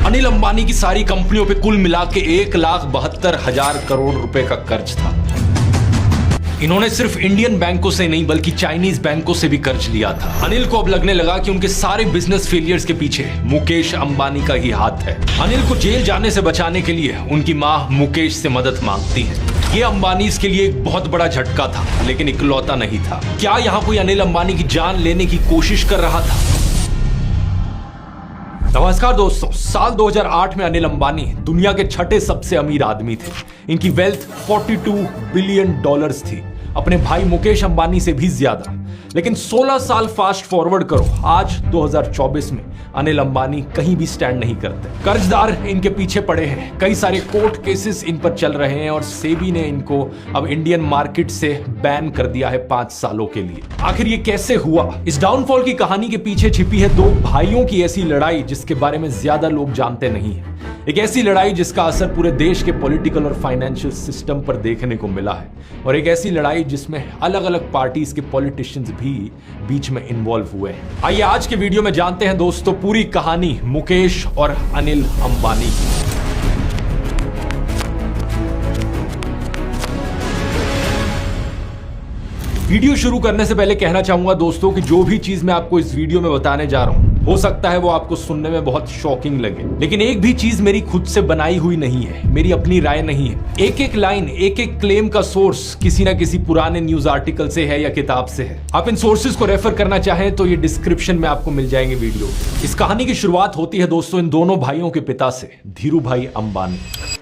अनिल अंबानी की सारी कंपनियों पे कुल मिला के 1,72,000 करोड़ रुपए का कर्ज था। इन्होंने सिर्फ इंडियन बैंकों से नहीं बल्कि चाइनीज बैंकों से भी कर्ज लिया था। अनिल को अब लगने लगा कि उनके सारे बिजनेस फेलियर्स के पीछे मुकेश अंबानी का ही हाथ है। अनिल को जेल जाने से बचाने के लिए उनकी मां मुकेश से मदद मांगती है। ये अंबानी के लिए एक बहुत बड़ा झटका था, लेकिन इकलौता नहीं था। क्या यहाँ कोई अनिल अंबानी की जान लेने की कोशिश कर रहा था? नमस्कार दोस्तों, साल 2008 में अनिल अंबानी दुनिया के छठे सबसे अमीर आदमी थे। इनकी वेल्थ 42 बिलियन डॉलर्स थी, अपने भाई मुकेश अंबानी से भी ज्यादा। लेकिन 16 साल फास्ट फॉरवर्ड करो, आज 2024 में अनिल अंबानी कहीं भी स्टैंड नहीं करते। कर्जदार इनके पीछे पड़े हैं, कई सारे कोर्ट केसेस इन पर चल रहे हैं और सेबी ने इनको अब इंडियन मार्केट से बैन कर दिया है 5 सालों के लिए। आखिर ये कैसे हुआ? इस डाउनफॉल की कहानी के पीछे छिपी है दो भाइयों की ऐसी लड़ाई जिसके बारे में ज्यादा लोग जानते नहीं है। एक ऐसी लड़ाई जिसका असर पूरे देश के पॉलिटिकल और फाइनेंशियल सिस्टम पर देखने को मिला है, और एक ऐसी लड़ाई जिसमें अलग अलग पार्टीज के पॉलिटिशियंस भी बीच में इन्वॉल्व हुए हैं। आइए आज के वीडियो में जानते हैं दोस्तों पूरी कहानी मुकेश और अनिल अंबानी की। वीडियो शुरू करने से पहले कहना चाहूंगा दोस्तों कि जो भी चीज मैं आपको इस वीडियो में बताने जा रहा हूं, हो सकता है वो आपको सुनने में बहुत शॉकिंग लगे, लेकिन एक भी चीज मेरी खुद से बनाई हुई नहीं है, मेरी अपनी राय नहीं है। एक एक लाइन, एक एक क्लेम का सोर्स किसी ना किसी पुराने न्यूज आर्टिकल से है या किताब से है। आप इन सोर्सेज को रेफर करना चाहें तो ये डिस्क्रिप्शन में आपको मिल जाएंगे वीडियो। इस कहानी की शुरुआत होती है दोस्तों इन दोनों भाइयों के पिता से, धीरू भाई अंबानी।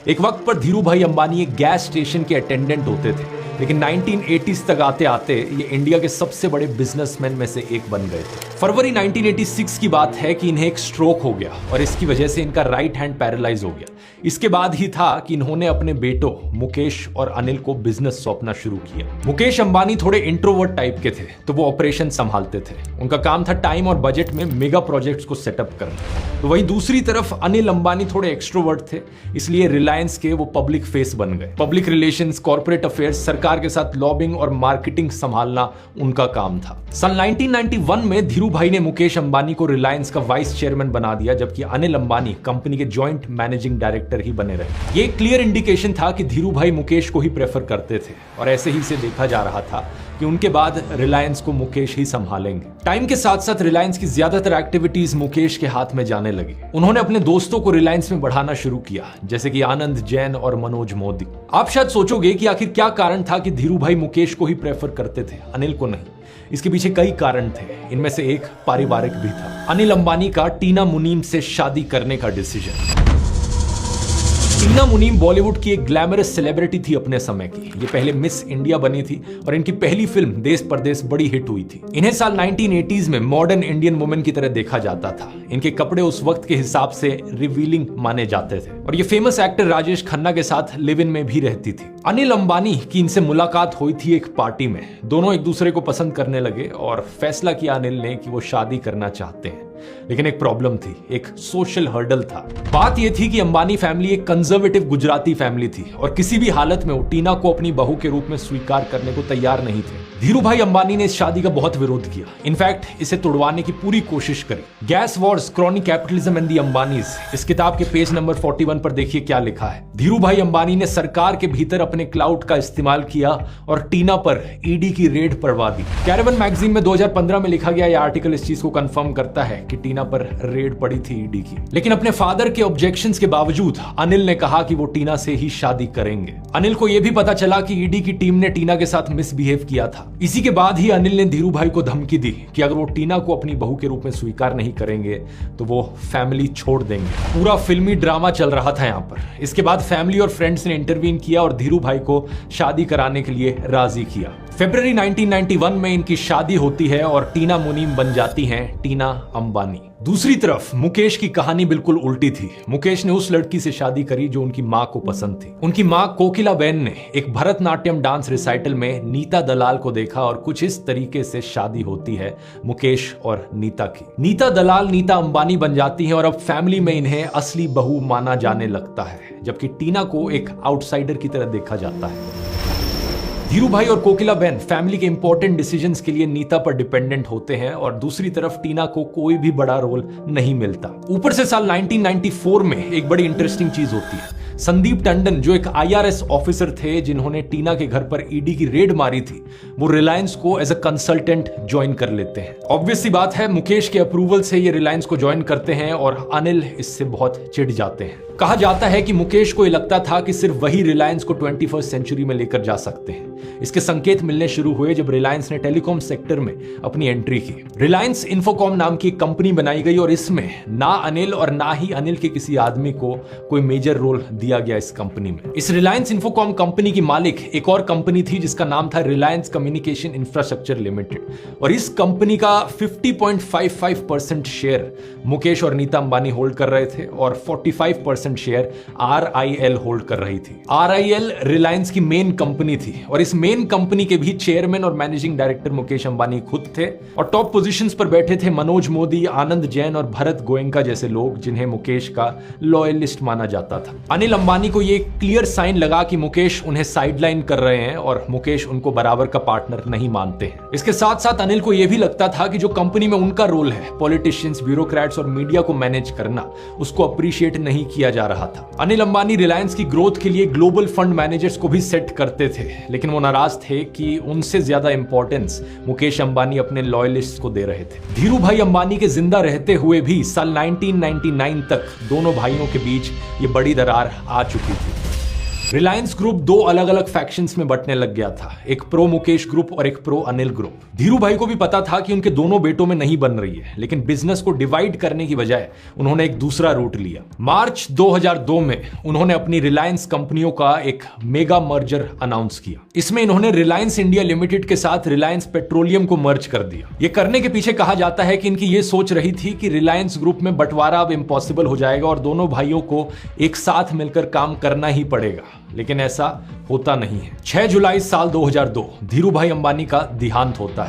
एक वक्त पर धीरू भाई अंबानी एक गैस स्टेशन के अटेंडेंट होते थे, लेकिन 1980s तक आते आते ये इंडिया के सबसे बड़े बिजनेसमैन में से एक बन गए थे। फरवरी 1986 की बात है कि इन्हें एक स्ट्रोक हो गया और इसकी वजह से इनका राइट हैंड पैरालाइज हो गया। इसके बाद ही था कि इन्होंने अपने बेटों मुकेश और अनिल को बिजनेस सौंपना शुरू किया। मुकेश अंबानी थोड़े इंट्रोवर्ट टाइप के थे, तो वो ऑपरेशन संभालते थे। उनका काम था टाइम और बजट में मेगा प्रोजेक्ट्स को सेटअप करना। तो वहीं दूसरी तरफ अनिल अंबानी थोड़े एक्सट्रोवर्ट थे, इसलिए रिलायंस के वो पब्लिक फेस बन गए। पब्लिक रिलेशंस, कॉर्पोरेट अफेयर्स, सरकार के साथ लॉबिंग और मार्केटिंग संभालना उनका काम था। सन 1991 में धीरू भाई ने मुकेश अंबानी को रिलायंस का वाइस चेयरमैन बना दिया, जबकि अनिल अंबानी कंपनी के जॉइंट मैनेजिंग डायरेक्टर ही बने रहे। ये क्लियर इंडिकेशन था कि धीरू भाई मुकेश को ही प्रेफर करते थे और ऐसे ही से देखा जा रहा था कि उनके बाद रिलायंस को मुकेश ही संभालेंगे। टाइम के साथ साथ रिलायंस की ज्यादातर एक्टिविटीज मुकेश के हाथ में जाने लगी। उन्होंने अपने दोस्तों को रिलायंस में बढ़ाना शुरू किया, जैसे कि आनंद जैन और मनोज मोदी। आप शायद सोचोगे कि आखिर क्या कारण था कि धीरू भाई मुकेश को ही प्रेफर करते थे, अनिल को नहीं। इसके पीछे कई कारण थे, इनमें से एक पारिवारिक भी था। अनिल अंबानी का टीना मुनीम से शादी करने का डिसीजन। टीना मुनीम बॉलीवुड की एक ग्लैमरस सेलिब्रिटी थी अपने समय की। ये पहले मिस इंडिया बनी थी और इनकी पहली फिल्म देश परदेश बड़ी हिट हुई थी। इन्हें साल 1980s में मॉडर्न इंडियन वुमेन की तरह देखा जाता था। इनके कपड़े उस वक्त के हिसाब से रिवीलिंग माने जाते थे और ये फेमस एक्टर राजेश खन्ना के साथ लिव इन में भी रहती थी। अनिल अंबानी की इनसे मुलाकात हुई थी एक पार्टी में। दोनों एक दूसरे को पसंद करने लगे और फैसला किया अनिल ने कि वो शादी करना चाहते हैं। लेकिन एक प्रॉब्लम थी, एक सोशल हर्डल था। बात यह थी कि अंबानी फैमिली एक कंजर्वेटिव गुजराती फैमिली थी और किसी भी हालत में वो टीना को अपनी बहू के रूप में स्वीकार करने को तैयार नहीं थे। धीरू भाई अंबानी ने इस शादी का बहुत विरोध किया, इनफैक्ट इसे तुड़वाने की पूरी कोशिश करी। Gas Wars, chronic capitalism and the Ambanis, इस किताब के पेज नंबर 41 पर देखिए क्या लिखा है। धीरू भाई अंबानी ने सरकार के भीतर अपने क्लाउड का इस्तेमाल किया और टीना पर ईडी की रेड पड़वा दी। कैरेवन मैगजीन में 2015 में लिखा गया यह आर्टिकल इस चीज को कंफर्म करता है कि टीना पर रेड पड़ी थी ईडी की। लेकिन अपने फादर के ऑब्जेक्शंस के बावजूद अनिल ने कहा कि वो टीना से ही शादी करेंगे। अनिल को यह भी पता चला कि ईडी की टीम ने टीना के साथ मिसबिहेव किया था। इसी के बाद ही अनिल ने धीरू भाई को धमकी दी कि अगर वो टीना को अपनी बहू के रूप में स्वीकार नहीं करेंगे तो वो फैमिली छोड़ देंगे। पूरा फिल्मी ड्रामा चल रहा था यहाँ पर। इसके बाद फैमिली और फ्रेंड्स ने इंटरवीन किया और धीरू भाई को शादी कराने के लिए राजी किया। फरवरी 1991 में इनकी शादी होती है और टीना मुनीम बन जाती हैं टीना अंबानी। दूसरी तरफ मुकेश की कहानी बिल्कुल उल्टी थी। मुकेश ने उस लड़की से शादी करी जो उनकी मां को पसंद थी। उनकी मां कोकिलाबेन ने एक भरतनाट्यम डांस रिसाइटल में नीता दलाल को देखा और कुछ इस तरीके से शादी होती है मुकेश और नीता की। नीता दलाल नीता अंबानी बन जाती हैं और अब फैमिली में इन्हें असली बहू माना जाने लगता है, जबकि टीना को एक आउटसाइडर की तरह देखा जाता है। धीरू भाई और कोकिला बहन फैमिली के इंपॉर्टेंट डिसीजंस के लिए नीता पर डिपेंडेंट होते हैं और दूसरी तरफ टीना को कोई भी बड़ा रोल नहीं मिलता। ऊपर से साल 1994 में एक बड़ी इंटरेस्टिंग चीज होती है। संदीप टंडन जो एक IRS ऑफिसर थे जिन्होंने टीना के घर पर ईडी की रेड मारी थी, वो रिलायंस को एज अ कंसल्टेंट ज्वाइन कर लेते हैं। ऑब्वियस सी बात है, मुकेश के अप्रूवल से ये रिलायंस को ज्वाइन करते हैं और अनिल इससे बहुत चिढ़ जाते हैं। कहा जाता है कि मुकेश को ये लगता था कि सिर्फ वही रिलायंस को 21वीं सेंचुरी में लेकर जा सकते हैं। इसके संकेत मिलने शुरू हुए जब रिलायंस ने टेलीकॉम सेक्टर में अपनी एंट्री की। रिलायंस इंफोकॉम नाम की एक कंपनी बनाई गई और इसमें ना अनिल और ना ही अनिल के किसी आदमी को कोई मेजर रोल दिया गया इस कंपनी में। इस रिलायंस इंफोकॉम कंपनी की मालिक एक और कंपनी थी जिसका नाम था रिलायंस कम्युनिकेशन इंफ्रास्ट्रक्चर लिमिटेड, और इस कंपनी का 50.55% शेयर मुकेश और नीता अंबानी होल्ड कर रहे थे और 45% शेयर RIL होल्ड कर रही थी। RIL रिलायंस की मेन कंपनी थी और इस मेन कंपनी के भी चेयरमैन और मैनेजिंग डायरेक्टर मुकेश अंबानी खुद थे, और टॉप पोजीशंस पर बैठे थे मनोज मोदी, आनंद जैन और भरत गोयनका जैसे लोग जिन्हें मुकेश का लॉयलिस्ट माना जाता था। अनिल अंबानी को यह क्लियर साइन लगा कि मुकेश उन्हें साइडलाइन कर रहे हैं और मुकेश उनको बराबर का पार्टनर नहीं मानते हैं। इसके साथ साथ अनिल को यह भी लगता था कि जो कंपनी में उनका रोल है, पॉलिटिशियंस, ब्यूरोक्रेट्स और मीडिया को मैनेज करना, उसको अप्रिशिएट नहीं किया जा रहा था। अनिल अंबानी रिलायंस की ग्रोथ के लिए ग्लोबल फंड मैनेजर्स को भी सेट करते थे, लेकिन वो नाराज थे कि उनसे ज्यादा इंपॉर्टेंस मुकेश अंबानी अपने लॉयलिस्ट्स को दे रहे थे। धीरू भाई अंबानी के जिंदा रहते हुए भी साल 1999 तक दोनों भाइयों के बीच ये बड़ी दरार आ चुकी थी। रिलायंस ग्रुप दो अलग अलग फैक्शंस में बंटने लग गया था, एक प्रो मुकेश ग्रुप और एक प्रो अनिल ग्रुप। धीरू भाई को भी पता था कि उनके दोनों बेटों में नहीं बन रही है, लेकिन बिजनेस को डिवाइड करने की बजाय उन्होंने एक दूसरा रूट लिया। मार्च 2002 में उन्होंने अपनी रिलायंस कंपनियों का एक मेगा मर्जर अनाउंस किया। इसमें इन्होंने रिलायंस इंडिया लिमिटेड के साथ रिलायंस पेट्रोलियम को मर्ज कर दिया। ये करने के पीछे कहा जाता है कि इनकी ये सोच रही थी कि रिलायंस ग्रुप में बंटवारा अब इम्पॉसिबल हो जाएगा और दोनों भाइयों को एक साथ मिलकर काम करना ही पड़ेगा, लेकिन ऐसा होता नहीं है। 6 जुलाई साल 2002 धीरू भाई अंबानी का देहांत होता है।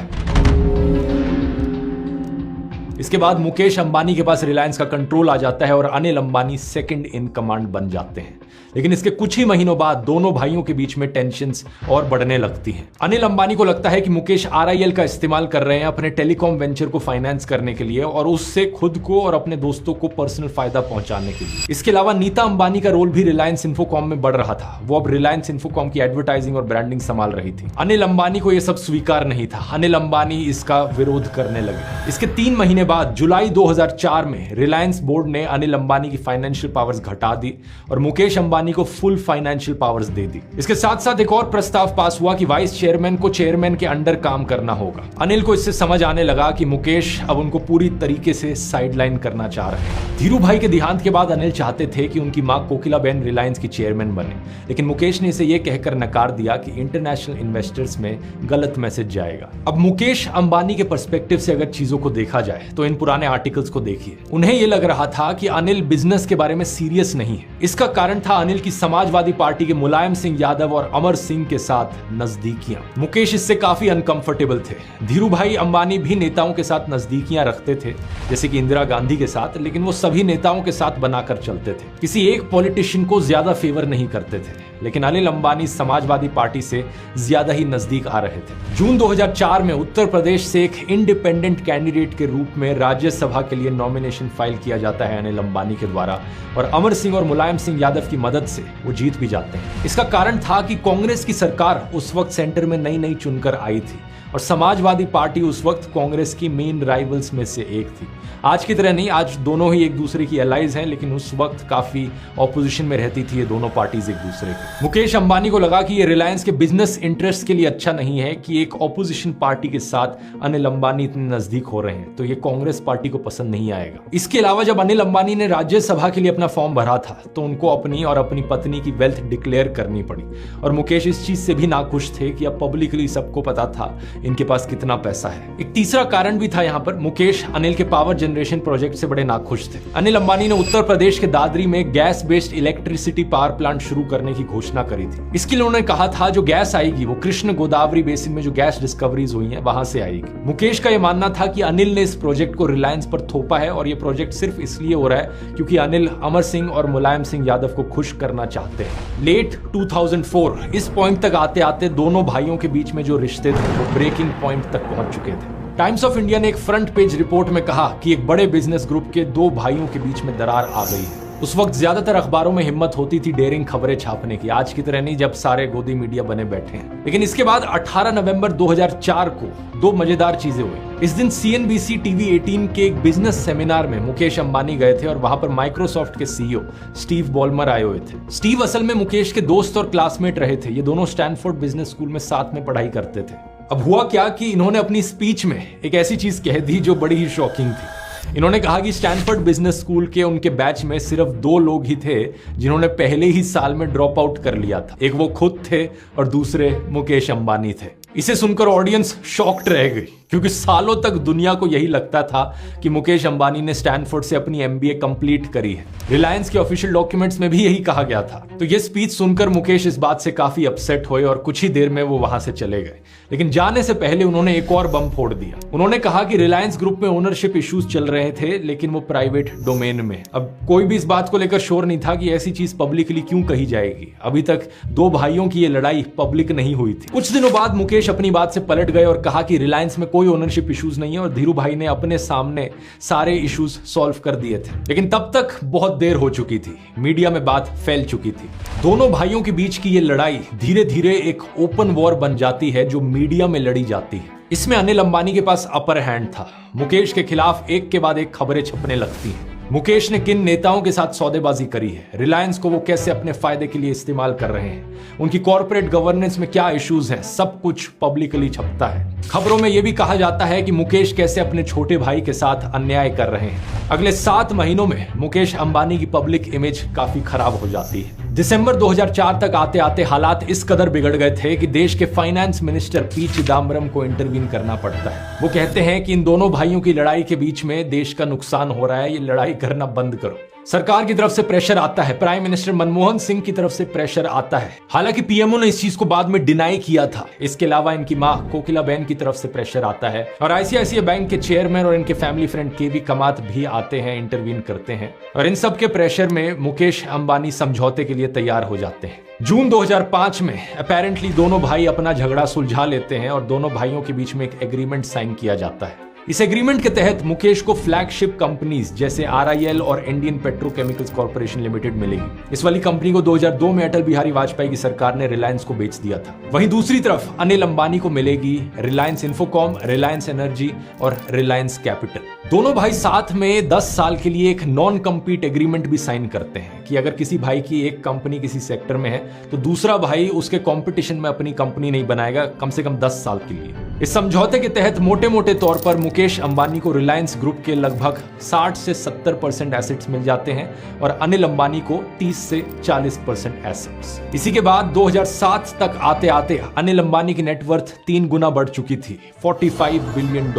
इसके बाद मुकेश अंबानी के पास रिलायंस का कंट्रोल आ जाता है और Anil Ambani second in command बन जाते हैं। लेकिन इसके कुछ ही महीनों बाद दोनों भाइयों के बीच में टेंशन्स और बढ़ने लगती हैं। अनिल अंबानी को लगता है कि मुकेश RIL का इस्तेमाल कर रहे हैं अपने टेलीकॉम वेंचर को फाइनेंस करने के लिए और उससे खुद को और अपने दोस्तों को पर्सनल फायदा पहुंचाने के लिए। इसके अलावा नीता अंबानी का रोल भी रिलायंस इंफोकॉम में बढ़ रहा था। वो अब रिलायंस इंफोकॉम की एडवर्टाइजिंग और ब्रांडिंग संभाल रही थी। अनिल अंबानी को यह सब स्वीकार नहीं था। अनिल अंबानी इसका विरोध करने लगे। इसके 3 महीने बाद जुलाई 2004 में रिलायंस बोर्ड ने अनिल अंबानी की फाइनेंशियल पावर्स घटा दी और मुकेश अंबानी को फुल फाइनेंशियल पावर्स दे दी। इसके साथ साथ एक और प्रस्ताव पास हुआ कि वाइस चेयरमैन को चेयरमैन के अंडर काम करना होगा। अनिल को इससे समझ आने लगा कि मुकेश अब उनको पूरी तरीके से साइडलाइन करना चाह रहे हैं। धीरू भाई के देहांत के बाद अनिल चाहते थे कि उनकी मां कोकिला बहन रिलायंस की चेयरमैन बने, लेकिन मुकेश ने इसे यह कहकर नकार दिया कि इंटरनेशनल इन्वेस्टर्स में गलत मैसेज जाएगा। अब मुकेश अंबानी के पर्सपेक्टिव से अगर चीजों को देखा जाए तो इन पुराने आर्टिकल्स को देखिए। उन्हें यह लग रहा था कि अनिल बिजनेस के बारे में सीरियस नहीं है। इसका कारण था अनिल की समाजवादी पार्टी के मुलायम सिंह यादव और अमर सिंह के साथ नजदीकियां। मुकेश इससे काफी अनकंफर्टेबल थे। धीरू भाई अंबानी भी नेताओं के साथ नजदीकियां रखते थे, जैसे कि इंदिरा गांधी के साथ, लेकिन वो सभी नेताओं के साथ बनाकर चलते थे। किसी एक पॉलिटिशियन को ज्यादा फेवर नहीं करते थे, लेकिन अनिल अंबानी समाजवादी पार्टी से ज्यादा ही नजदीक आ रहे थे। जून 2004 में उत्तर प्रदेश से एक इंडिपेंडेंट कैंडिडेट के रूप में राज्यसभा के लिए नॉमिनेशन फाइल किया जाता है अनिल अंबानी के द्वारा, और अमर सिंह और मुलायम सिंह यादव की मदद से वो जीत भी जाते हैं। इसका कारण था कि कांग्रेस की सरकार उस वक्त सेंटर में नई चुनकर आई थी और समाजवादी पार्टी उस वक्त कांग्रेस की मेन राइवल्स में से एक थी। आज की तरह नहीं, आज दोनों ही एक दूसरे की एलाइज हैं, लेकिन उस वक्त काफी ऑपोजिशन में रहती थी ये दोनों पार्टीज एक दूसरे के। मुकेश अंबानी को लगा कि ये रिलायंस के बिजनेस इंटरेस्ट के लिए अच्छा नहीं है कि एक ऑपोजिशन पार्टी के साथ अनिल अंबानी इतने नजदीक हो रहे हैं, तो ये कांग्रेस पार्टी को पसंद नहीं आएगा। इसके अलावा जब अनिल अंबानी ने राज्यसभा के लिए अपना फॉर्म भरा था तो उनको अपनी और अपनी पत्नी की वेल्थ डिक्लेयर करनी पड़ी, और मुकेश इस चीज से भी नाखुश थे कि अब पब्लिकली सबको पता था इनके पास कितना पैसा है। एक तीसरा कारण भी था यहाँ पर, मुकेश अनिल के पावर जनरेशन प्रोजेक्ट से बड़े नाखुश थे। अनिल अंबानी ने उत्तर प्रदेश के दादरी में gas based electricity power plant शुरू करने की घोषणा करी थी। इसके लिए उन्होंने कहा था जो गैस आएगी वो कृष्ण गोदावरी बेसिन में जो गैस डिस्कवरीज हुई हैं वहां से आएगी। मुकेश का यह मानना था कि अनिल ने इस प्रोजेक्ट को रिलायंस पर थोपा है और यह प्रोजेक्ट सिर्फ इसलिए हो रहा है क्योंकि अनिल अमर सिंह और मुलायम सिंह यादव को खुश करना चाहते हैं। लेट 2004 इस पॉइंट तक आते आते दोनों भाइयों के बीच में जो रिश्ते थे वो ब्रेकिंग पॉइंट तक पहुंच चुके थे। टाइम्स ऑफ इंडिया ने एक फ्रंट पेज रिपोर्ट में कहा कि एक बड़े बिजनेस ग्रुप के दो भाइयों के बीच में दरार आ गई है। उस वक्त ज्यादातर अखबारों में हिम्मत होती थी डेयरिंग खबरें छापने की, आज की तरह नहीं जब सारे गोदी मीडिया बने बैठे हैं। लेकिन इसके बाद 18 नवंबर 2004 को दो मजेदार चीजें हुई। इस दिन CNBC TV 18 के एक बिजनेस सेमिनार में मुकेश अंबानी गए थे और वहां पर माइक्रोसॉफ्ट के CEO स्टीव बॉलमर आए हुए थे। स्टीव असल में मुकेश के दोस्त और क्लासमेट रहे थे। ये दोनों स्टैनफोर्ड बिजनेस स्कूल में साथ में पढ़ाई करते थे। अब हुआ क्या कि इन्होंने अपनी स्पीच में एक ऐसी चीज कह दी जो बड़ी ही शॉकिंग थी। इन्होंने कहा कि स्टैनफोर्ड बिजनेस स्कूल के उनके बैच में सिर्फ 2 लोग ही थे जिन्होंने पहले ही साल में ड्रॉप आउट कर लिया था। एक वो खुद थे और दूसरे मुकेश अंबानी थे। इसे सुनकर ऑडियंस शॉक्ड रह गई क्योंकि सालों तक दुनिया को यही लगता था कि मुकेश अंबानी ने स्टैनफोर्ड से अपनी MBA कंप्लीट करी है। रिलायंस के ऑफिशियल डॉक्यूमेंट्स में भी यही कहा गया था। तो ये स्पीच सुनकर मुकेश इस बात से काफी अपसेट हुए और कुछ ही देर में वो वहां से चले गए। लेकिन जाने से पहले उन्होंने एक और बम फोड़ दिया। उन्होंने कहा कि रिलायंस ग्रुप में ओनरशिप इश्यूज चल रहे थे लेकिन वो प्राइवेट डोमेन में। अब कोई भी इस बात को लेकर श्योर नहीं था कि ऐसी चीज पब्लिकली क्यों कही जाएगी। अभी तक दो भाइयों की ये लड़ाई पब्लिक नहीं हुई थी। कुछ दिनों बाद मुकेश अपनी बात से पलट गए और कहा कि रिलायंस में कोई ओनरशिप इश्यूज नहीं है और धीरू भाई ने अपने सामने सारे इश्यूज सॉल्व कर दिए थे। लेकिन तब तक बहुत देर हो चुकी थी, मीडिया में बात फैल चुकी थी। दोनों भाइयों के बीच की ये लड़ाई धीरे धीरे एक ओपन वॉर बन जाती है जो मीडिया में लड़ी जाती है। इसमें अनिल अंबानी के पास अपर हैंड था। मुकेश के खिलाफ एक के बाद एक खबरें छपने लगती हैं। मुकेश ने किन नेताओं के साथ सौदेबाजी करी है, रिलायंस को वो कैसे अपने फायदे के लिए इस्तेमाल कर रहे हैं, उनकी कॉर्पोरेट गवर्नेंस में क्या इश्यूज हैं, सब कुछ पब्लिकली छपता है। खबरों में यह भी कहा जाता है कि मुकेश कैसे अपने छोटे भाई के साथ अन्याय कर रहे हैं। अगले 7 महीनों में मुकेश अंबानी की पब्लिक इमेज काफी खराब हो जाती है। दिसंबर 2004 तक आते आते हालात इस कदर बिगड़ गए थे कि देश के फाइनेंस मिनिस्टर पी चिदम्बरम को इंटरवीन करना पड़ता है। वो कहते हैं कि इन दोनों भाइयों की लड़ाई के बीच में देश का नुकसान हो रहा है, ये लड़ाई करना बंद करो। सरकार की तरफ से प्रेशर आता है, प्राइम मिनिस्टर मनमोहन सिंह की तरफ से प्रेशर आता है। हालांकि पीएमओ ने इस चीज को बाद में डिनाई किया था। इसके अलावा इनकी मां कोकिला बहन की तरफ से प्रेशर आता है और ICICI बैंक के चेयरमैन और इनके फैमिली फ्रेंड केवी कमात भी आते हैं, इंटरवीन करते हैं और इन सब के प्रेशर में मुकेश अंबानी समझौते के लिए तैयार हो जाते हैं। जून 2005 में अपेरेंटली दोनों भाई अपना झगड़ा सुलझा लेते हैं और दोनों भाइयों के बीच में एक एग्रीमेंट साइन किया जाता है। इस एग्रीमेंट के तहत मुकेश को फ्लैगशिप कंपनीज जैसे RIL और इंडियन पेट्रोकेमिकल्स कॉर्पोरेशन लिमिटेड मिलेगी। इस वाली कंपनी को 2002 में अटल बिहारी वाजपेयी की सरकार ने रिलायंस को बेच दिया था। वहीं दूसरी तरफ अनिल अंबानी को मिलेगी रिलायंस इन्फोकॉम, रिलायंस एनर्जी और रिलायंस कैपिटल। दोनों भाई साथ में 10 साल के लिए एक नॉन कम्पीट एग्रीमेंट भी साइन करते हैं कि अगर किसी भाई की एक कंपनी किसी सेक्टर में है तो दूसरा भाई उसके कंपटीशन में अपनी कंपनी नहीं बनाएगा, कम से कम 10 साल के लिए। इस समझौते के तहत मोटे मोटे तौर पर मुकेश अंबानी को रिलायंस ग्रुप के लगभग 60 से 70% एसेट्स मिल जाते हैं और अनिल अंबानी को 30 से 40% एसेट्स। इसी के बाद 2007 तक आते आते अनिल अंबानी की नेटवर्थ 3 गुना बढ़ चुकी थी, $45 बिलियन,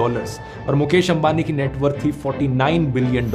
और मुकेश अंबानी की नेटवर्थ थी $49 बिलियन।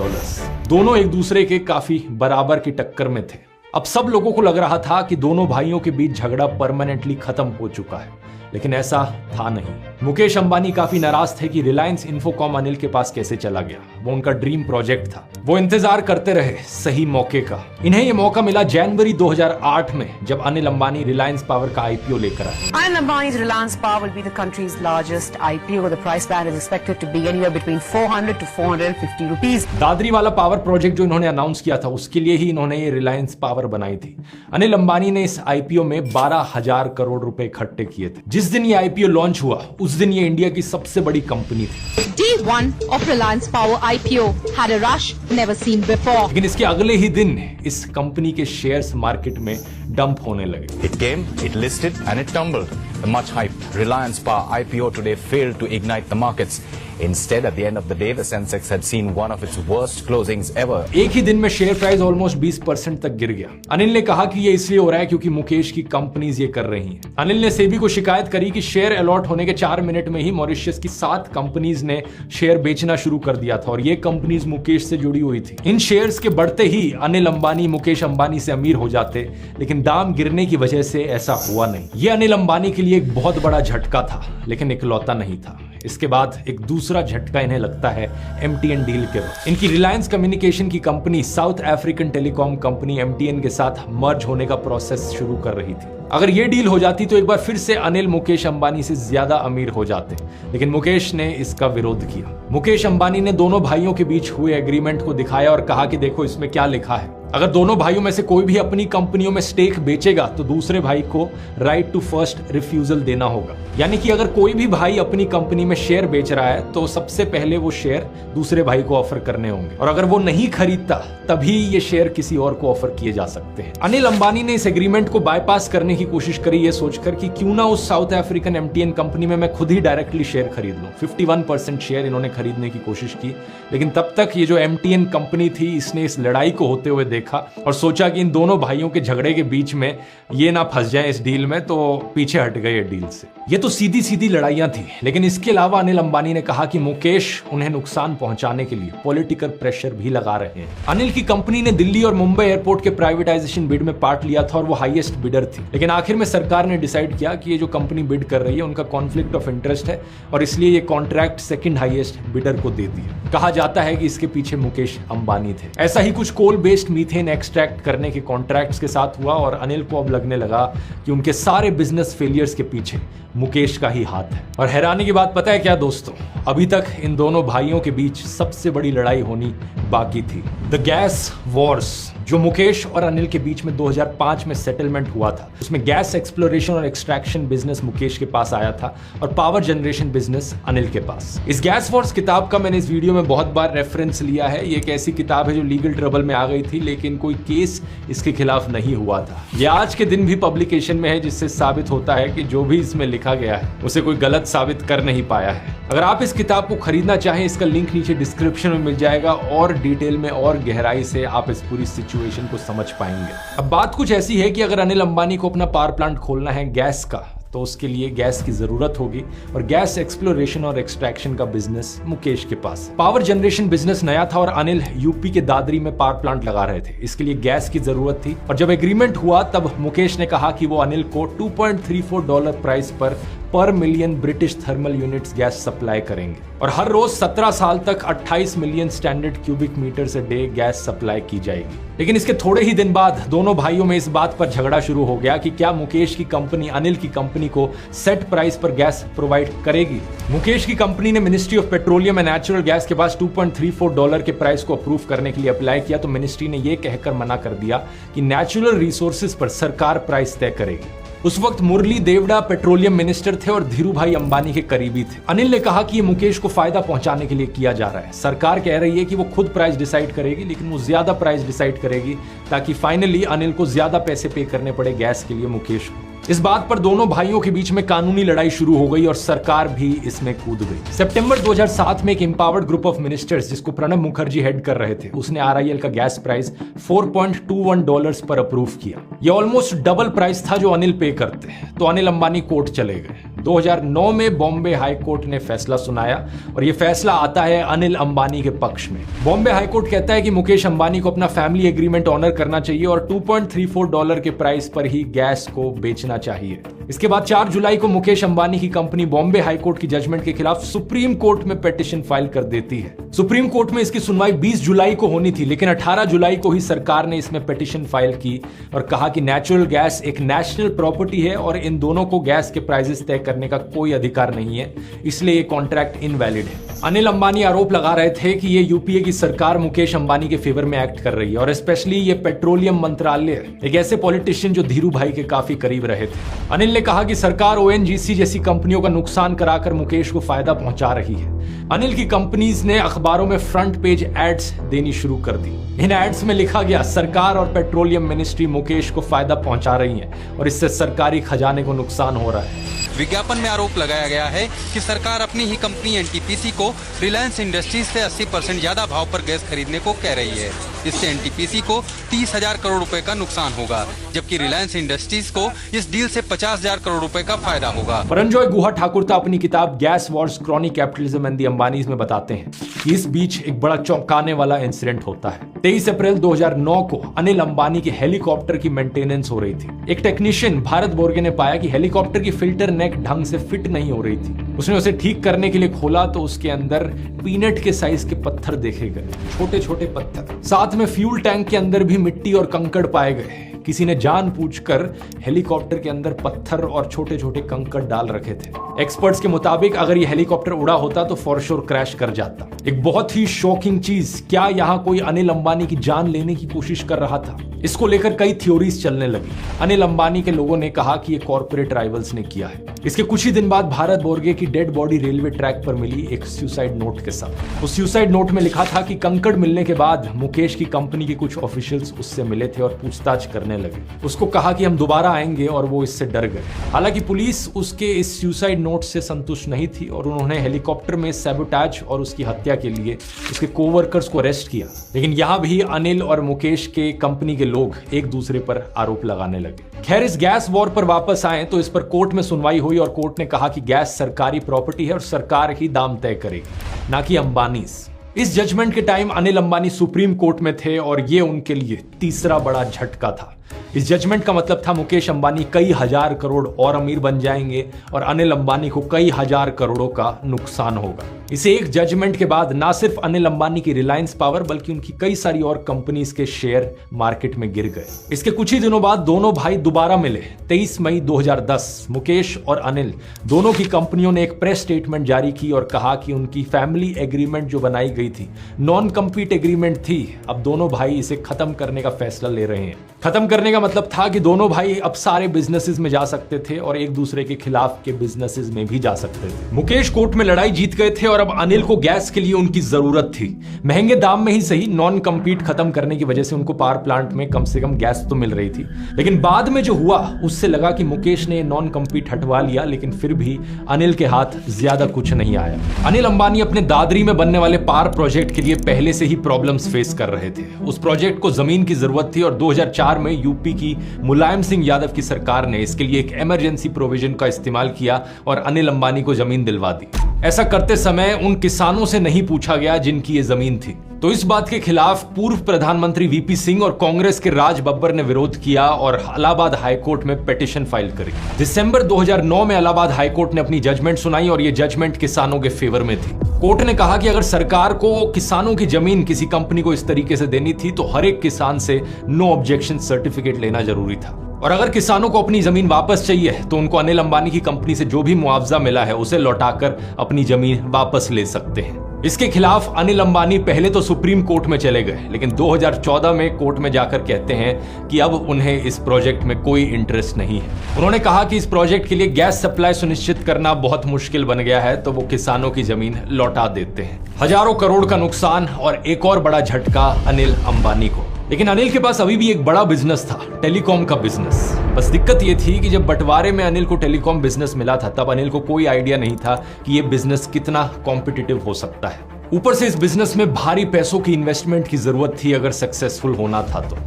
दोनों एक दूसरे के काफी बराबर की टक्कर में थे। अब सब लोगों को लग रहा था कि दोनों भाइयों के बीच झगड़ा परमानेंटली खत्म हो चुका है, लेकिन ऐसा था नहीं। मुकेश अंबानी काफी नाराज थे कि रिलायंस इन्फोकॉम अनिल के पास कैसे चला गया। वो उनका ड्रीम प्रोजेक्ट था। वो इंतजार करते रहे सही मौके का। इन्हें ये मौका मिला जनवरी 2008 में जब अनिल अंबानी रिलायंस पावर का IPO लेकर आए। Anil Ambani's Reliance Power will be the country's largest IPO. The price band is expected to be anywhere between 400 to 450 rupees. Dadri वाला पावर प्रोजेक्ट जो इन्होंने अनाउंस किया था उसके लिए ही इन्होंने ये रिलायंस पावर बनाई थी। अनिल अंबानी ने इस IPO में 12,000 करोड़ रुपए इकट्ठे किए थे। जिस दिन ये IPO लॉन्च हुआ उस दिन ये इंडिया की सबसे बड़ी कंपनी थी। Day 1 of Reliance Power IPO had a rush never seen before. लेकिन इसके अगले ही दिन इस कंपनी के शेयर्स मार्केट में डंप होने लगे। It came, it listed and it tumbled. The much hyped Reliance Power IPO today failed to ignite the markets. Instead, at the end of the day, the Sensex had seen one of its worst closings ever. एक ही दिन में share price almost 20% तक गिर गया। अनिल ने कहा कि ये इसलिए हो रहा है क्योंकि मुकेश की कंपनीज ये कर रही हैं। अनिल ने सेबी को शिकायत करी कि शेयर अलॉट होने के 4 मिनट में ही मॉरिशस की 7 कंपनीज ने शेयर बेचना शुरू कर दिया था और ये कंपनीज मुकेश से जुड़ी हुई थी। इन शेयर्स के बढ़ते ही अनिल अंबानी मुकेश अंबानी से अमीर हो जाते, लेकिन दाम गिरने की वजह से ऐसा हुआ नहीं। ये अनिल अंबानी के लिए एक बहुत बड़ा झटका था, लेकिन इकलौता नहीं था। इसके बाद एक दूसरा झटका इन्हें लगता है MTN डील के वक्त। इनकी रिलायंस कम्युनिकेशन की company south African telecom company MTN के साथ मर्ज होने का प्रोसेस शुरू कर रही थी। अगर ये डील हो जाती तो एक बार फिर से अनिल मुकेश अंबानी से ज्यादा अमीर हो जाते, लेकिन मुकेश ने इसका विरोध किया। मुकेश अंबानी ने दोनों भाइयों के बीच हुए एग्रीमेंट को दिखाया और कहा कि देखो इसमें क्या लिखा है, अगर दोनों भाइयों में से कोई भी अपनी कंपनियों में स्टेक बेचेगा तो दूसरे भाई को राइट टू फर्स्ट रिफ्यूजल देना होगा। यानी कि अगर कोई भी भाई अपनी कंपनी में शेयर बेच रहा है तो सबसे पहले वो शेयर दूसरे भाई को ऑफर करने होंगे, और अगर वो नहीं खरीदता तभी ये शेयर किसी और को ऑफर किए जा सकते हैं। अनिल अंबानी ने इस एग्रीमेंट को बाईपास करने की कोशिश करी, ये सोचकर कि क्यों ना उस साउथ अफ्रीकन MTN कंपनी में मैं खुद ही डायरेक्टली शेयर खरीद लूं। 51% शेयर इन्होंने खरीदने की कोशिश की, लेकिन तब तक ये जो MTN कंपनी थी इसने इस लड़ाई को होते हुए देखा और सोचा कि इन दोनों भाइयों के झगड़े के बीच में ये ना फंस जाए इस डील में, तो पीछे हट गए डील से। ये तो सीधी सीधी लड़ाइयां थी, लेकिन इसके अलावा अनिल अंबानी ने कहा कि मुकेश उन्हें नुकसान पहुंचाने के लिए पॉलिटिकल प्रेशर भी लगा रहे हैं। अनिल की कंपनी ने दिल्ली और मुंबई एयरपोर्ट के प्राइवेटाइजेशन बिड में पार्ट लिया था और वो हाईएस्ट बिडर थी, लेकिन आखिर में सरकार ने डिसाइड किया कि ये जो कंपनी बिड कर रही है उनका कॉन्फ्लिक्ट ऑफ इंटरेस्ट है और इसलिए ये कॉन्ट्रैक्ट सेकंड हाईएस्ट बिडर को दे दिया। कहा जाता है कि इसके पीछे मुकेश अंबानी थे। ऐसा ही कुछ कोल बेस्ड मीथेन एक्सट्रैक्ट करने के कॉन्ट्रैक्ट्स के साथ हुआ और अनिल को अब लगने लगा कि उनके सारे बिजनेस फेलियर्स के पीछे मुकेश का ही हाथ है। और हैरानी की बात पता है क्या दोस्तों, अभी तक इन दोनों भाइयों के बीच सबसे बड़ी लड़ाई होनी बाकी थी, द गैस वॉर्स, जो मुकेश और अनिल के बीच में 2005 में सेटलमेंट हुआ था। उसमें गैस एक्सप्लोरेशन और एक्सट्रैक्शन बिजनेस मुकेश के पास आया था और पावर जनरेशन बिजनेस अनिल के पास। इस गैस वॉर्स किताब का मैंने इस वीडियो में बहुत बार रेफरेंस लिया है। ये एक ऐसी किताब है जो लीगल ट्रबल में आ गई थी, लेकिन कोई केस इसके खिलाफ नहीं हुआ था। ये आज के दिन भी पब्लिकेशन में है, जिससे साबित होता है कि जो भी इसमें लिखा गया है उसे कोई गलत साबित कर नहीं पाया है। अगर आप इस किताब को खरीदना चाहें, इसका लिंक नीचे डिस्क्रिप्शन में मिल जाएगा और डिटेल में और गहराई से आप इस पूरी सिचुएशन को समझ पाएंगे। अब बात कुछ ऐसी है कि अगर अनिल अंबानी को अपना पावर प्लांट खोलना है गैस का, तो उसके लिए गैस की जरूरत होगी और गैस एक्सप्लोरेशन और एक्सट्रैक्शन का बिजनेस मुकेश के पास। पावर जनरेशन बिजनेस नया था और अनिल यूपी के दादरी में पावर प्लांट लगा रहे थे, इसके लिए गैस की जरूरत थी। और जब एग्रीमेंट हुआ तब मुकेश ने कहा कि वो अनिल को $2.34 प्राइस पर million British thermal units gas supply करेंगे और हर रोज 17 साल तक 28 मिलियन स्टैंडर्ड क्यूबिक मीटर से डे गैस सप्लाई की जाएगी। लेकिन इसके थोड़े ही दिन बाद दोनों भाइयों में इस बात पर झगड़ा शुरू हो गया कि क्या मुकेश की कंपनी अनिल की कंपनी को सेट प्राइस पर गैस प्रोवाइड करेगी। मुकेश की कंपनी ने ministry of petroleum and natural gas के पास $2.34 के प्राइस को अप्रूव करने के लिए अप्लाई किया, तो मिनिस्ट्री ने यह कहकर मना कर दिया कि नेचुरल रिसोर्सेज पर सरकार प्राइस तय करेगी। उस वक्त मुरली देवड़ा पेट्रोलियम मिनिस्टर थे और धीरूभाई अंबानी के करीबी थे। अनिल ने कहा कि ये मुकेश को फायदा पहुंचाने के लिए किया जा रहा है। सरकार कह रही है कि वो खुद प्राइस डिसाइड करेगी, लेकिन वो ज्यादा प्राइस डिसाइड करेगी ताकि फाइनली अनिल को ज्यादा पैसे पे करने पड़े गैस के लिए मुकेश को। इस बात पर दोनों भाइयों के बीच में कानूनी लड़ाई शुरू हो गई और सरकार भी इसमें कूद गई। सितंबर 2007 में एक एम्पावर्ड ग्रुप ऑफ मिनिस्टर्स, जिसको प्रणब मुखर्जी हेड कर रहे थे, उसने RIL का गैस प्राइस $4.21 पर अप्रूव किया। ये ऑलमोस्ट डबल प्राइस था जो अनिल पे करते हैं। तो अनिल अंबानी कोर्ट चले गए। 2009 में बॉम्बे हाई कोर्ट ने फैसला सुनाया और यह फैसला आता है अनिल अंबानी के पक्ष में। बॉम्बे हाई कोर्ट कहता है कि मुकेश अंबानी को अपना फैमिली एग्रीमेंट ऑनर करना चाहिए और $2.34 के प्राइस पर ही गैस को बेचना चाहिए। इसके बाद 4 जुलाई को मुकेश अंबानी की कंपनी बॉम्बे हाई कोर्ट की जजमेंट के खिलाफ सुप्रीम कोर्ट में पिटीशन फाइल कर देती है। सुप्रीम कोर्ट में इसकी सुनवाई 20 जुलाई को होनी थी, लेकिन 18 जुलाई को ही सरकार ने इसमें पिटीशन फाइल की और कहा कि नेचुरल गैस एक नेशनल प्रॉपर्टी है और इन दोनों को गैस के प्राइसेस तय करने का कोई अधिकार नहीं है, इसलिए ये कॉन्ट्रैक्ट इनवैलिड है। अनिल अंबानी आरोप लगा रहे थे कि ये यूपीए की सरकार मुकेश अंबानी के फेवर में एक्ट कर रही है और स्पेशली ये पेट्रोलियम मंत्रालय एक ऐसे पॉलिटिशियन जो धीरू भाई के काफी करीब रहे थे। अनिल ने कहा कि सरकार ONGC जैसी कंपनियों का नुकसान कराकर मुकेश को फायदा पहुंचा रही है। अनिल की कंपनीज ने अखबारों में फ्रंट पेज एड्स देनी शुरू कर दी। इन एड्स में लिखा गया, सरकार और पेट्रोलियम मिनिस्ट्री मुकेश को फायदा पहुंचा रही है और इससे सरकारी खजाने को नुकसान हो रहा है। विज्ञापन में आरोप लगाया गया है कि सरकार अपनी ही कंपनी NTPC को रिलायंस इंडस्ट्रीज से 80% ज्यादा भाव पर गैस खरीदने को कह रही है। इससे NTPC को 30,000 करोड़ रुपए का नुकसान होगा, जबकि रिलायंस इंडस्ट्रीज को इस डील से 50,000 करोड़ रुपए का फायदा होगा। परंजॉय गुहा ठाकुरता अपनी किताब gas Wars chronic capitalism and the Ambanis में बताते हैं कि इस बीच एक बड़ा चौंकाने वाला इंसिडेंट होता है। 23 अप्रैल 2009 को अनिल अंबानी के हेलीकॉप्टर की मेंटेनेंस हो रही थी। एक टेक्नीशियन भारत बोर्गे ने पाया कि हेलीकॉप्टर की फिल्टर नेक ढंग से फिट नहीं हो रही थी। उसने उसे ठीक करने के लिए खोला तो उसके अंदर पीनट के साइज के पत्थर देखे गए, छोटे छोटे पत्थर। साथ में फ्यूल टैंक के अंदर भी मिट्टी और कंकड़ पाए गए। किसी ने जानबूझकर हेलीकॉप्टर के अंदर पत्थर और छोटे छोटे कंकड़ डाल रखे थे। एक्सपर्ट्स के मुताबिक अगर ये हेलीकॉप्टर उड़ा होता तो फॉर श्योर क्रैश कर जाता। एक बहुत ही शॉकिंग चीज, क्या यहाँ कोई अनिल अंबानी की जान लेने की कोशिश कर रहा था? इसको लेकर कई थ्योरीज चलने लगी। अनिल अंबानी के लोगों ने कहा कि ये कॉर्पोरेट राइवल्स ने किया है। इसके कुछ ही दिन बाद भारत बोर्गे की डेड बॉडी रेलवे ट्रैक पर मिली एक सुसाइड नोट के साथ। उस सुसाइड नोट में लिखा था कि कंकड़ मिलने के बाद मुकेश की कंपनी के कुछ ऑफिशियल्स उससे मिले थे और पूछताछ करने लगे। उसको कहा कि हम दोबारा आएंगे और वो इससे डर गए। हालांकि पुलिस उसके इस सुसाइड नोट से संतुष्ट नहीं थी और उन्होंने हेलीकॉप्टर में सैबोटाज और उसकी हत्या के लिए उसके कोवर्कर्स को अरेस्ट किया। लेकिन यहां भी अनिल और मुकेश के कंपनी के लोग एक दूसरे पर आरोप लगाने लगे। खैर, इस गैस वॉर पर वापस आए तो इस पर कोर्ट में सुनवाई हुई और कोर्ट ने कहा कि गैस सरकारी प्रॉपर्टी है और सरकार ही दाम तय करेगी, ना कि अंबानीज। इस जजमेंट के time Anil Ambani supreme court में थे और ये उनके लिए तीसरा बड़ा झटका था। इस जजमेंट का मतलब था मुकेश अंबानी कई हजार करोड़ और अमीर बन जाएंगे और अनिल अंबानी को कई हजार करोड़ों का नुकसान होगा। इस एक जजमेंट के बाद ना सिर्फ अनिल अंबानी की रिलायंस पावर बल्कि उनकी कई सारी और कंपनीज के शेयर मार्केट में गिर गए। इसके कुछ ही दिनों बाद दोनों भाई दोबारा मिले। 23 मई 2010 मुकेश और अनिल दोनों की कंपनियों ने एक प्रेस स्टेटमेंट जारी की और कहा कि उनकी फैमिली एग्रीमेंट जो बनाई गई थी, नॉन कम्पीट एग्रीमेंट थी, अब दोनों भाई इसे खत्म करने का फैसला ले रहे हैं। खत्म करने का मतलब था कि दोनों भाई अब सारे बिजनेसेस में जा सकते थे और एक दूसरे के खिलाफ के बिजनेसेस में भी जा सकते थे। मुकेश कोर्ट में लड़ाई जीत गए थे और अब अनिल को गैस के लिए उनकी जरूरत थी। महंगे दाम में ही सही, नॉन कम्पीट खत्म करने की वजह से उनको पावर प्लांट में कम से कम गैस तो मिल रही थी। लेकिन बाद में जो हुआ उससे लगा कि मुकेश ने नॉन कम्पीट हटवा लिया, लेकिन फिर भी अनिल के हाथ ज्यादा कुछ नहीं आया। अनिल अंबानी अपने दादरी में बनने वाले पावर प्रोजेक्ट के लिए पहले से ही प्रॉब्लम्स फेस कर रहे थे। उस प्रोजेक्ट को जमीन की जरूरत थी और 2004 में यूपी की मुलायम सिंह यादव की सरकार ने इसके लिए एक इमरजेंसी प्रोविजन का इस्तेमाल किया और अनिल अंबानी को जमीन दिलवा दी। ऐसा करते समय उन किसानों से नहीं पूछा गया जिनकी ये जमीन थी। तो इस बात के खिलाफ पूर्व प्रधानमंत्री वीपी सिंह और कांग्रेस के राज बब्बर ने विरोध किया और इलाहाबाद हाईकोर्ट में पिटीशन फाइल करी। दिसंबर 2009 में इलाहाबाद हाईकोर्ट ने अपनी जजमेंट सुनाई और ये जजमेंट किसानों के फेवर में थी। कोर्ट ने कहा कि अगर सरकार को किसानों की जमीन किसी कंपनी को इस तरीके से देनी थी तो हर एक किसान से नो ऑब्जेक्शन सर्टिफिकेट लेना जरूरी था। और अगर किसानों को अपनी जमीन वापस चाहिए तो उनको अनिल अंबानी की कंपनी से जो भी मुआवजा मिला है उसे लौटाकर अपनी जमीन वापस ले सकते हैं। इसके खिलाफ अनिल अंबानी पहले तो सुप्रीम कोर्ट में चले गए, लेकिन 2014 में कोर्ट में जाकर कहते हैं कि अब उन्हें इस प्रोजेक्ट में कोई इंटरेस्ट नहीं है। उन्होंने कहा कि इस प्रोजेक्ट के लिए गैस सप्लाई सुनिश्चित करना बहुत मुश्किल बन गया है, तो वो किसानों की जमीन लौटा देते हैं। हजारों करोड़ का नुकसान और एक और बड़ा झटका अनिल अंबानी को। लेकिन अनिल के पास अभी भी एक बड़ा बिजनेस था, टेलीकॉम का बिजनेस। बस दिक्कत ये थी कि जब बंटवारे में अनिल को टेलीकॉम बिजनेस मिला था तब अनिल को कोई आइडिया नहीं था कि ये बिजनेस कितना कॉम्पिटिटिव हो सकता है। ऊपर से इस बिजनेस में भारी पैसों की इन्वेस्टमेंट की जरूरत थी अगर सक्सेसफुल होना था तो।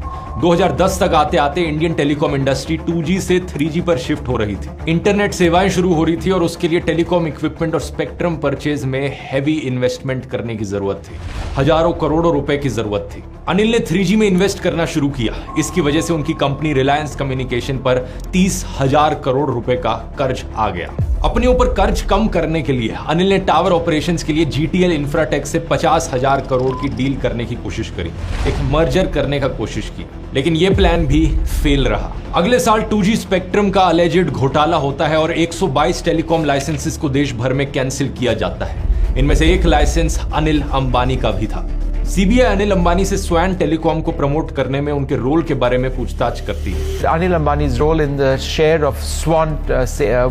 2010 तक आते आते इंडियन टेलीकॉम इंडस्ट्री 2G से 3G पर शिफ्ट हो रही थी। इंटरनेट सेवाएं शुरू हो रही थी और उसके लिए टेलीकॉम इक्विपमेंट और स्पेक्ट्रम परचेज में हैवी इन्वेस्टमेंट करने की जरूरत थी। हजारों करोड़ों रुपए की जरूरत थी। अनिल ने 3G में इन्वेस्ट करना शुरू किया। इसकी वजह से उनकी कंपनी रिलायंस कम्युनिकेशन पर 30,000 करोड़ रुपए का कर्ज आ गया। अपने ऊपर कर्ज कम करने के लिए अनिल ने टावर ऑपरेशंस के लिए GTL इंफ्राटेक से 50,000 करोड़ की डील करने की कोशिश करी, एक मर्जर करने का कोशिश की, लेकिन यह प्लान भी फेल रहा। अगले साल 2G स्पेक्ट्रम का अलेजेड घोटाला होता है और 122 टेलीकॉम लाइसेंसेस को देश भर में कैंसिल किया जाता है। इनमें से एक लाइसेंस अनिल अंबानी का भी था। सीबीआई अनिल अंबानी से स्वैन टेलीकॉम को प्रमोट करने में उनके रोल के बारे में पूछताछ करती है। Anil Ambani's role in the share of Swan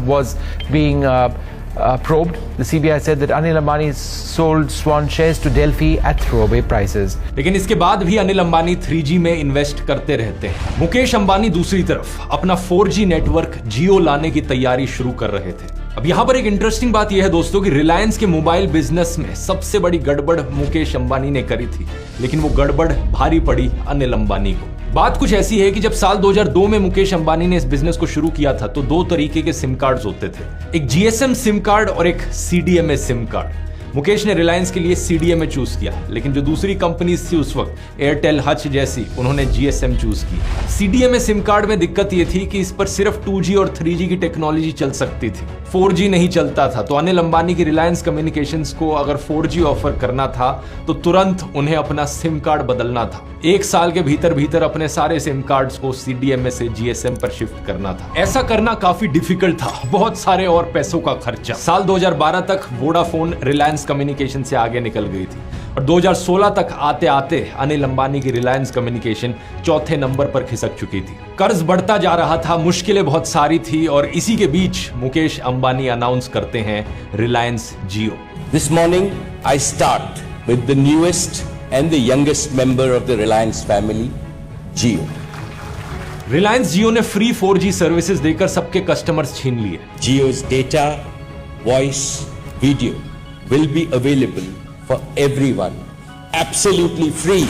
was being probed. The CBI said that Anil Ambani sold Swan shares to Delphi at throwaway prices. लेकिन इसके बाद भी अनिल अंबानी 3G में इन्वेस्ट करते रहते हैं। मुकेश अंबानी दूसरी तरफ अपना 4G नेटवर्क जियो लाने की तैयारी शुरू कर रहे थे। अब यहाँ पर एक इंटरेस्टिंग बात यह है दोस्तों कि रिलायंस के मोबाइल बिजनेस में सबसे बड़ी गड़बड़ मुकेश अंबानी ने करी थी, लेकिन वो गड़बड़ भारी पड़ी अनिल अंबानी को। बात कुछ ऐसी है कि जब साल 2002 में मुकेश अंबानी ने इस बिजनेस को शुरू किया था तो दो तरीके के सिम कार्ड्स होते थे, एक जीएसएम सिम कार्ड और एक सीडीएमए सिम कार्ड। मुकेश ने रिलायंस के लिए सीडीएमए चूज किया, लेकिन जो दूसरी कंपनी थी उस वक्त एयरटेल, हच जैसी, उन्होंने जीएसएम चूज की। सीडीएमए सिम कार्ड में दिक्कत ये थी कि इस पर सिर्फ 2G और 3G की टेक्नोलॉजी चल सकती थी, 4G नहीं चलता था। तो अनिल अंबानी की रिलायंस कम्युनिकेशंस को अगर 4G ऑफर करना था तो तुरंत उन्हें अपना सिम कार्ड बदलना था। 1 साल के भीतर अपने सारे सिम कार्ड्स को सीडीएमए से जीएसएम पर शिफ्ट करना था। ऐसा करना काफी डिफिकल्ट था, बहुत सारे और पैसों का खर्चा। साल 2012 तक वोडाफोन रिलायंस कम्युनिकेशन से आगे निकल गई थी और 2016 तक आते आते अनिल अंबानी की रिलायंस कम्युनिकेशन चौथे नंबर पर खिसक चुकी थी। कर्ज बढ़ता जा रहा था, मुश्किलें बहुत सारी थी और इसी के बीच मुकेश अंबानी अनाउंस करते हैं रिलायंस जियो। This morning I start with the newest and the youngest member of the Reliance family, Jio. Reliance जियो ने फ्री 4G सर्विसेज देकर सबके कस्टमर्स छीन लिए। Jio's data, voice, video will be available for everyone, absolutely free.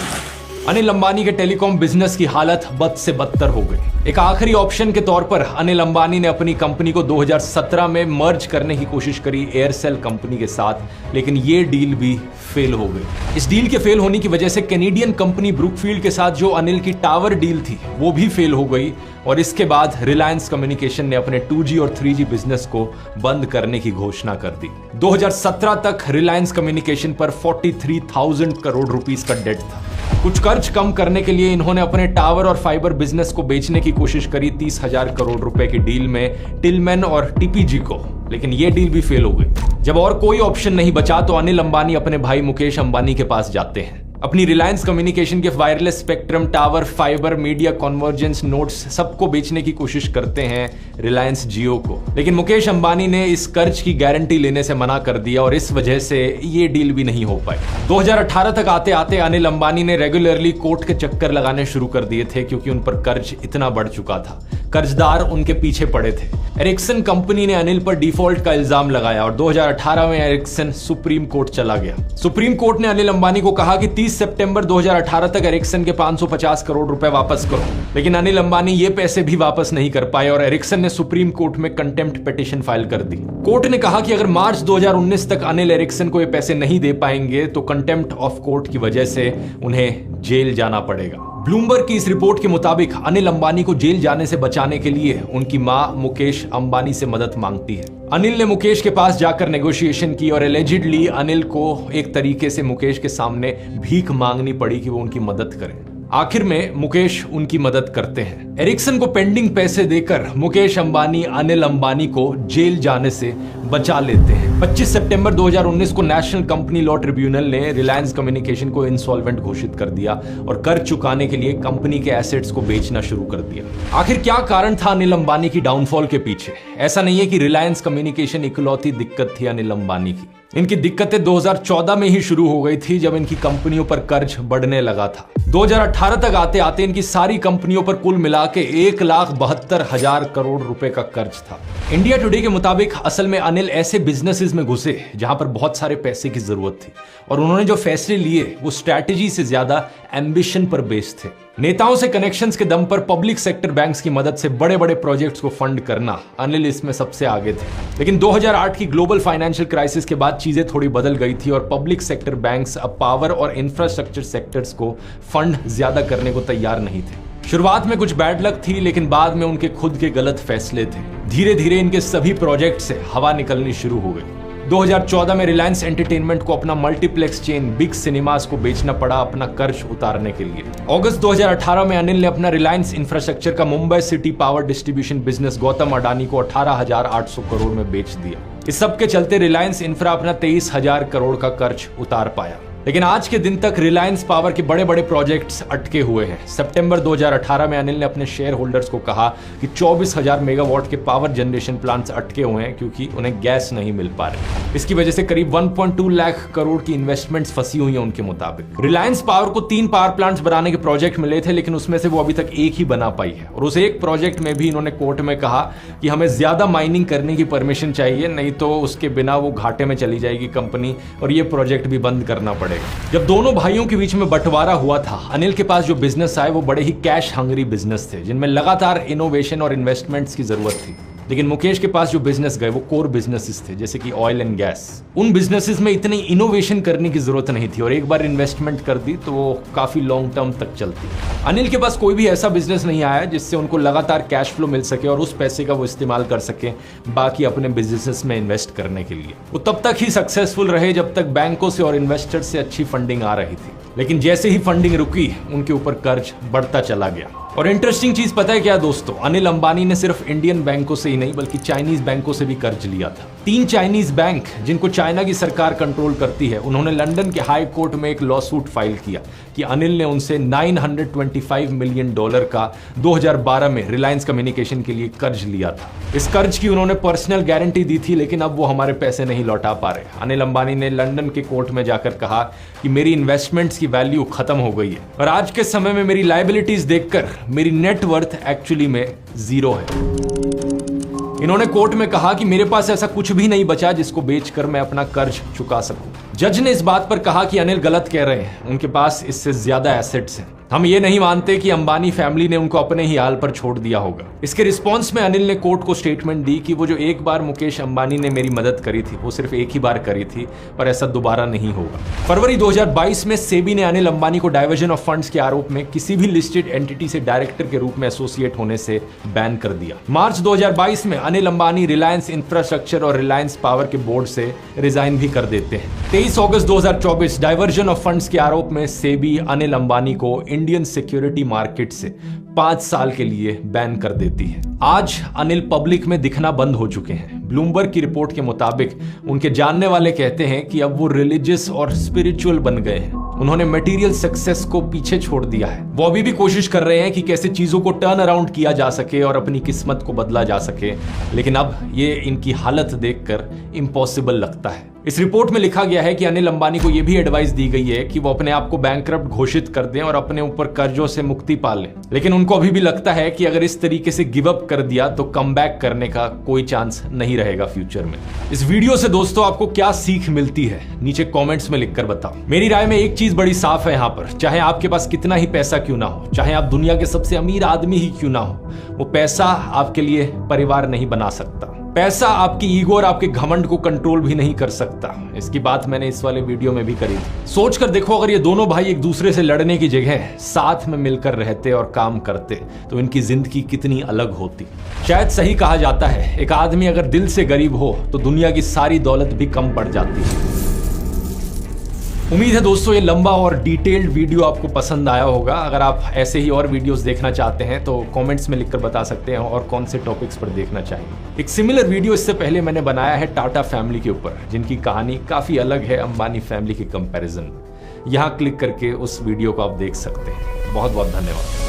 Anil Ambani के telecom business की हालत बद से बदतर हो गई। एक आखिरी ऑप्शन के तौर पर अनिल अंबानी ने अपनी कंपनी को 2017 में मर्ज करने की कोशिश करी एयरसेल कंपनी के साथ, लेकिन ये डील भी फेल हो गई। इस डील के फेल होने की वजह से कैनेडियन कंपनी ब्रुकफील्ड के साथ जो अनिल की टावर डील थी वो भी फेल हो गई और इसके बाद रिलायंस कम्युनिकेशन ने अपने 2G और 3G बिजनेस को बंद करने की घोषणा कर दी। 2017 तक रिलायंस कम्युनिकेशन पर 43,000 करोड़ रुपीस का डेट था। कुछ कर्ज कम करने के लिए इन्होंने अपने टावर और फाइबर बिजनेस को बेचने की कोशिश करी 30,000 करोड़ रुपए की डील में टिलमैन और टीपीजी को, लेकिन ये डील भी फेल हो गई। जब और कोई ऑप्शन नहीं बचा तो अनिल अंबानी अपने भाई मुकेश अंबानी के पास जाते हैं। अपनी रिलायंस कम्युनिकेशन के wireless spectrum, tower, fibre, media convergence nodes सबको बेचने की कोशिश करते हैं रिलायंस जियो को, लेकिन मुकेश अंबानी ने इस कर्ज की गारंटी लेने से मना कर दिया और इस वजह से ये डील भी नहीं हो पाई। 2018 तक आते आते अनिल अंबानी ने रेगुलरली कोर्ट के चक्कर लगाने शुरू कर दिए थे क्योंकि उन पर कर्ज इतना बढ़ चुका था, कर्जदार उनके पीछे पड़े थे। एरिक्सन कंपनी ने अनिल पर डिफॉल्ट का इल्जाम लगाया और 2018 में एरिक्सन सुप्रीम कोर्ट चला गया। सुप्रीम कोर्ट ने अनिल अंबानी को कहा कि 30 सितंबर 2018 तक एरिक्सन के 550 करोड़ रुपए वापस करो, लेकिन अनिल अंबानी ये पैसे भी वापस नहीं कर पाए और एरिक्सन ने सुप्रीम कोर्ट में कंटेम्प्ट पिटीशन फाइल कर दी। कोर्ट ने कहा कि अगर मार्च 2019 तक अनिल एरिक्सन को ये पैसे नहीं दे पाएंगे तो कंटेम्प्ट ऑफ कोर्ट की वजह से उन्हें जेल जाना पड़ेगा। ब्लूमबर्ग की इस रिपोर्ट के मुताबिक अनिल अंबानी को जेल जाने से बचाने के लिए उनकी मां मुकेश अंबानी से मदद मांगती है। अनिल ने मुकेश के पास जाकर नेगोशिएशन की और एलिजिडली अनिल को एक तरीके से मुकेश के सामने भीख मांगनी पड़ी कि वो उनकी मदद करें। आखिर में मुकेश उनकी मदद करते हैं। एरिक्सन को पेंडिंग पैसे देकर मुकेश अंबानी अनिल अंबानी को जेल जाने से बचा लेते हैं। 25 सितंबर 2019 को नेशनल कंपनी लॉ ट्रिब्यूनल ने रिलायंस कम्युनिकेशन को इंसॉल्वेंट घोषित कर दिया और कर्ज चुकाने के लिए कंपनी के एसेट्स को बेचना शुरू कर दिया। आखिर क्या कारण था अनिल अंबानी की डाउनफॉल के पीछे? ऐसा नहीं है कि रिलायंस कम्युनिकेशन इकलौती दिक्कत थी अनिल अंबानी की। इनकी दिक्कतें 2014 में ही शुरू हो गई थी जब इनकी कंपनियों पर कर्ज बढ़ने लगा था। 2018 तक आते आते इनकी सारी कंपनियों पर कुल मिला के 1,72,000 करोड़ रुपए का कर्ज था। इंडिया टुडे के मुताबिक असल में अनिल ऐसे बिजनेसेस में घुसे जहां पर बहुत सारे पैसे की जरूरत थी और उन्होंने जो फैसले लिए वो स्ट्रैटेजी से ज्यादा एम्बिशन पर बेस्ड थे। नेताओं से कनेक्शंस के दम पर पब्लिक सेक्टर बैंक्स की मदद से बड़े बड़े प्रोजेक्ट्स को फंड करना, अनिल इसमें सबसे आगे थे। लेकिन 2008 की ग्लोबल फाइनेंशियल क्राइसिस के बाद चीजें थोड़ी बदल गई थी और पब्लिक सेक्टर बैंक्स अब पावर और इंफ्रास्ट्रक्चर सेक्टर्स को फंड ज्यादा करने को तैयार नहीं थे। शुरुआत में कुछ बैड लक थी, लेकिन बाद में उनके खुद के गलत फैसले थे। धीरे धीरे इनके सभी प्रोजेक्ट से हवा निकलनी शुरू हो गई। 2014 में रिलायंस एंटरटेनमेंट को अपना मल्टीप्लेक्स चेन बिग सिनेमास को बेचना पड़ा अपना कर्ज उतारने के लिए। अगस्त 2018 में अनिल ने अपना रिलायंस इंफ्रास्ट्रक्चर का Mumbai city power distribution business Gautam Adani को 18,800 करोड़ में बेच दिया। इस सब के चलते रिलायंस इंफ्रा अपना 23,000 करोड़ का कर्ज उतार पाया। लेकिन आज के दिन तक रिलायंस पावर के बड़े बड़े प्रोजेक्ट्स अटके हुए हैं। सितंबर 2018 में अनिल ने अपने शेयर होल्डर्स को कहा कि 24,000 मेगावाट के पावर जनरेशन प्लांट्स अटके हुए हैं क्योंकि उन्हें गैस नहीं मिल पा रही। इसकी वजह से करीब 1.2 लाख करोड़ की इन्वेस्टमेंट्स फंसी हुई हैं उनके मुताबिक। रिलायंस पावर को 3 पावर प्लांट्स बनाने के प्रोजेक्ट मिले थे, लेकिन उसमें से वो अभी तक एक ही बना पाई है। और उस एक प्रोजेक्ट में भी इन्होंने कोर्ट में कहा कि हमें ज्यादा माइनिंग करने की परमिशन चाहिए, नहीं तो उसके बिना वो घाटे में चली जाएगी कंपनी और ये प्रोजेक्ट भी बंद करना पड़ेगा। जब दोनों भाइयों के बीच में बंटवारा हुआ था, अनिल के पास जो बिजनेस आए वो बड़े ही कैश हंग्री बिजनेस थे जिनमें लगातार इनोवेशन और इन्वेस्टमेंट्स की जरूरत थी। लेकिन मुकेश के पास जो बिजनेस गए वो कोर बिजनेसेस थे, जैसे कि ऑयल एंड गैस। उन बिजनेसेस में इतनी इनोवेशन करने की जरूरत नहीं थी और एक बार इन्वेस्टमेंट कर दी तो वो काफी लॉन्ग टर्म तक चलती। अनिल के पास कोई भी ऐसा बिजनेस नहीं आया जिससे उनको लगातार कैश फ्लो मिल सके और उस पैसे का वो इस्तेमाल कर सके बाकी अपने बिजनेसेस में इन्वेस्ट करने के लिए। वो तब तक ही सक्सेसफुल रहे जब तक बैंकों से और इन्वेस्टर्स से अच्छी फंडिंग आ रही थी, लेकिन जैसे ही फंडिंग रुकी उनके ऊपर कर्ज बढ़ता चला गया। और इंटरेस्टिंग चीज पता है क्या दोस्तों, अनिल अंबानी ने सिर्फ इंडियन बैंकों से ही नहीं बल्कि चाइनीज बैंकों से भी कर्ज लिया था। 3 चाइनीज बैंक जिनको चाइना की सरकार कंट्रोल करती है, उन्होंने लंदन के हाई कोर्ट में एक लॉ सूट फाइल किया कि अनिल ने उनसे $925 मिलियन का 2012 में रिलायंस कम्युनिकेशन के लिए कर्ज लिया था। इस कर्ज की उन्होंने पर्सनल गारंटी दी थी, लेकिन अब वो हमारे पैसे नहीं लौटा पा रहे। अनिल अंबानी ने लंदन के कोर्ट में जाकर कहा कि मेरी इन्वेस्टमेंट्स की वैल्यू खत्म हो गई है और आज के समय में मेरी लायबिलिटीज देखकर मेरी नेटवर्थ एक्चुअली में 0 है। इन्होंने कोर्ट में कहा कि मेरे पास ऐसा कुछ भी नहीं बचा जिसको बेचकर मैं अपना कर्ज चुका सकूं। जज ने इस बात पर कहा कि अनिल गलत कह रहे हैं, उनके पास इससे ज्यादा एसेट्स हैं। हम ये नहीं मानते कि अंबानी फैमिली ने उनको अपने ही हाल पर छोड़ दिया होगा। इसके रिस्पॉन्स में अनिल ने कोर्ट को स्टेटमेंट दी कि वो जो एक बार मुकेश अंबानी ने मेरी मदद करी थी वो सिर्फ एक ही बार करी थी और ऐसा दोबारा नहीं होगा। फरवरी 2022 में सेबी ने अनिल अंबानी को डाइवर्जन ऑफ फंड्स के आरोप में किसी भी लिस्टेड एंटिटी से डायरेक्टर के रूप में एसोसिएट होने से बैन कर दिया। मार्च 2022 में अनिल अंबानी रिलायंस इंफ्रास्ट्रक्चर और रिलायंस पावर के बोर्ड से रिजाइन भी कर देते हैं। 23 अगस्त 2024 डाइवर्जन ऑफ फंड्स के आरोप में सेबी अनिल अंबानी को इंडियन सिक्योरिटी मार्केट से 5 साल के लिए बैन कर देती है। आज अनिल पब्लिक में दिखना बंद हो चुके हैं। ब्लूमबर्ग की रिपोर्ट के मुताबिक उनके जानने वाले कहते हैं कि अब वो रिलीजियस और स्पिरिचुअल बन गए हैं। उन्होंने मटेरियल सक्सेस को पीछे छोड़ दिया है। वो अभी भी कोशिश कर रहे हैं कि कैसे चीजों को टर्न अराउंड किया जा सके और अपनी किस्मत को बदला जा सके, लेकिन अब ये इनकी हालत देखकर इम्पॉसिबल लगता है। इस रिपोर्ट में लिखा गया है कि अनिल अंबानी को यह भी एडवाइस दी गई है कि वो अपने आप को बैंकरप्ट घोषित कर दें और अपने ऊपर कर्जों से मुक्ति पा लें, लेकिन उनको अभी भी लगता है कि अगर इस तरीके से गिव अप कर दिया तो कमबैक करने का कोई चांस नहीं रहेगा फ्यूचर में। इस वीडियो से दोस्तों आपको क्या सीख मिलती है नीचे कमेंट्स में लिखकर बताओ। मेरी राय में एक चीज बड़ी साफ है यहाँ पर, चाहे आपके पास कितना ही पैसा क्यों ना हो, चाहे आप दुनिया के सबसे अमीर आदमी ही क्यों ना हो, वो पैसा आपके लिए परिवार नहीं बना सकता। पैसा आपकी ईगो और आपके घमंड को कंट्रोल भी नहीं कर सकता। इसकी बात मैंने इस वाले वीडियो में भी करी थी। सोच कर देखो, अगर ये दोनों भाई एक दूसरे से लड़ने की जगह साथ में मिलकर रहते और काम करते तो इनकी जिंदगी कितनी अलग होती। शायद सही कहा जाता है, एक आदमी अगर दिल से गरीब हो तो दुनिया की सारी दौलत भी कम पड़ जाती है। उम्मीद है दोस्तों ये लंबा और डिटेल्ड वीडियो आपको पसंद आया होगा। अगर आप ऐसे ही और वीडियोस देखना चाहते हैं तो कमेंट्स में लिखकर बता सकते हैं और कौन से टॉपिक्स पर देखना चाहिए। एक सिमिलर वीडियो इससे पहले मैंने बनाया है टाटा फैमिली के ऊपर, जिनकी कहानी काफी अलग है अंबानी फैमिली के कंपैरिजन में। यहाँ क्लिक करके उस वीडियो को आप देख सकते हैं। बहुत बहुत धन्यवाद।